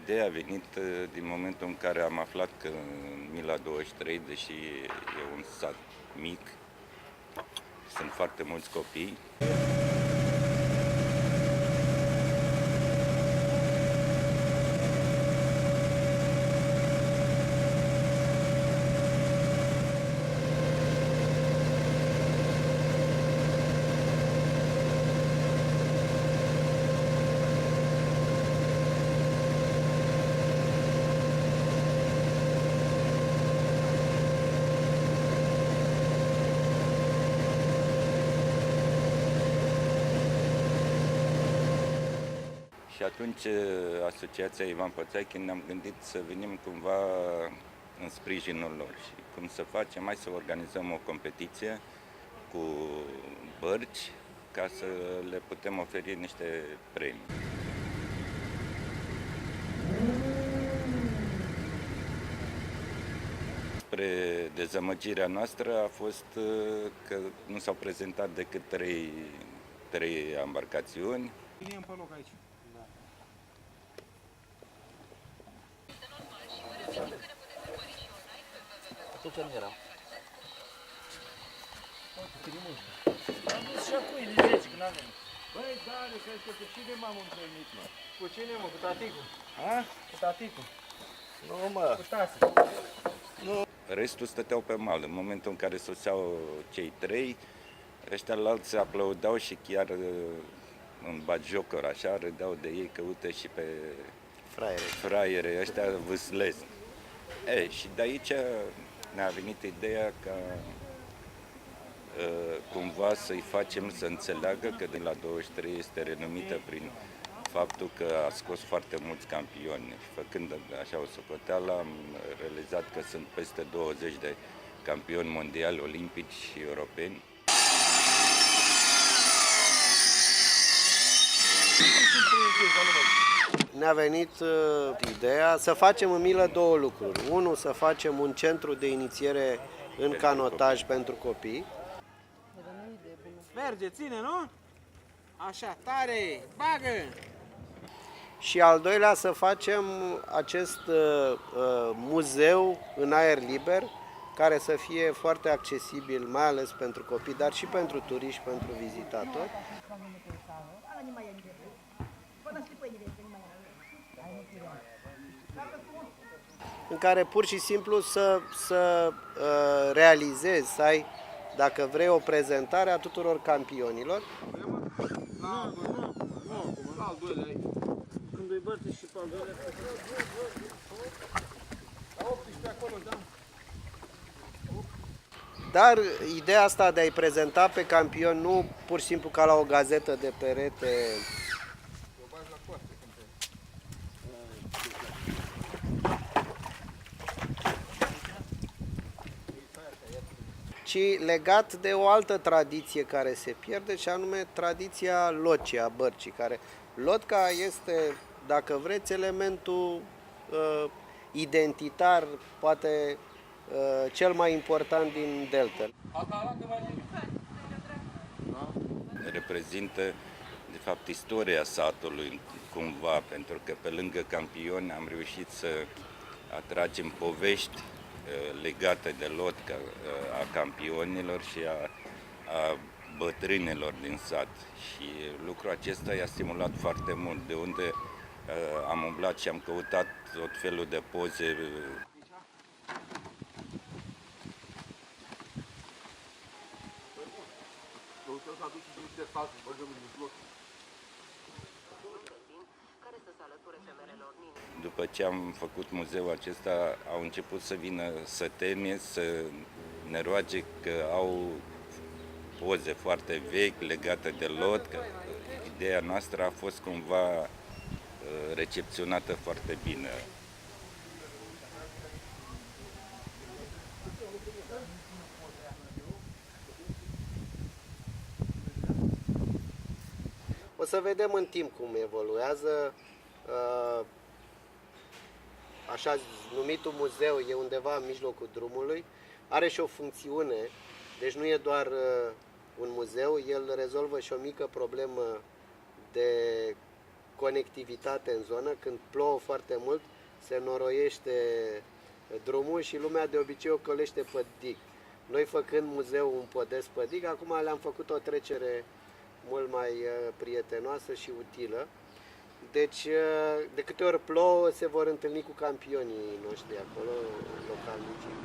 Ideea a venit din momentul în care am aflat că în Mila 23, deși e un sat mic, sunt foarte mulți copii. Și atunci Asociația Ivan Pățache ne-am gândit să venim cumva în sprijinul lor și cum să facem, mai să organizăm o competiție cu bărci ca să le putem oferi niște premii. Spre dezamăgirea noastră a fost că nu s-au prezentat decât trei embarcațiuni. Vine pe loc aici. Atunci nu eram. Am dus și acum de 10 când avem. Băi, Dale, crezi că cu cine m-am întâlnit, mă? Cu cine, mă? Cu taticu? A? Cu taticu? Nu, mă. Cu tase? Restul stăteau pe mal. În momentul în care soseau cei trei, ăștia la alții aplaudau și chiar în batjocuri, așa, râdeau de ei că uite și pe fraiere ăștia vâslesc. Și de aici ne-a venit ideea ca cumva să-i facem să înțeleagă că de la 23 este renumită prin faptul că a scos foarte mulți campioni. Făcând așa o socoteală, am realizat că sunt peste 20 de campioni mondiali, olimpici și europeni. Ne-a venit ideea să facem în Milă două lucruri. Unul, să facem un centru de inițiere în canotaj pentru copii. Merge, ține, nu? Așa, tare, bagă! Și al doilea, să facem acest muzeu în aer liber, care să fie foarte accesibil, mai ales pentru copii, dar și pentru turiști, pentru vizitatori. În care pur și simplu să realizezi, să ai, dacă vrei, o prezentare a tuturor campionilor. Al doilea aici. Când îi bate și pe al doilea. La 18 acolo, da. Dar ideea asta de a-i prezenta pe campion nu pur și simplu ca la o gazetă de perete, ci legat de o altă tradiție care se pierde, și anume tradiția locii, a bărcii, care lotca este, dacă vreți, elementul identitar, poate cel mai important din Delta. Reprezintă, de fapt, istoria satului, cumva, pentru că pe lângă campioni am reușit să atragem povești legate de lotca a campionilor și a bătrânilor din sat. Și lucrul acesta i-a stimulat foarte mult, de unde am umblat și am căutat tot felul de poze. După ce am făcut muzeul acesta, au început să vină săteni, să ne roage că au poze foarte vechi legate de lot, că ideea noastră a fost cumva recepționată foarte bine. O să vedem în timp cum evoluează. Așa numitul muzeu e undeva în mijlocul drumului, are și o funcțiune, deci nu e doar un muzeu, el rezolvă și o mică problemă de conectivitate în zonă. Când plouă foarte mult, se noroiește drumul și lumea de obicei ocolește pe dig. Noi, făcând muzeul un podest pe dig, acum le-am făcut o trecere mult mai prietenoasă și utilă. Deci, de câte ori plouă, se vor întâlni cu campionii noștri acolo, localnicii.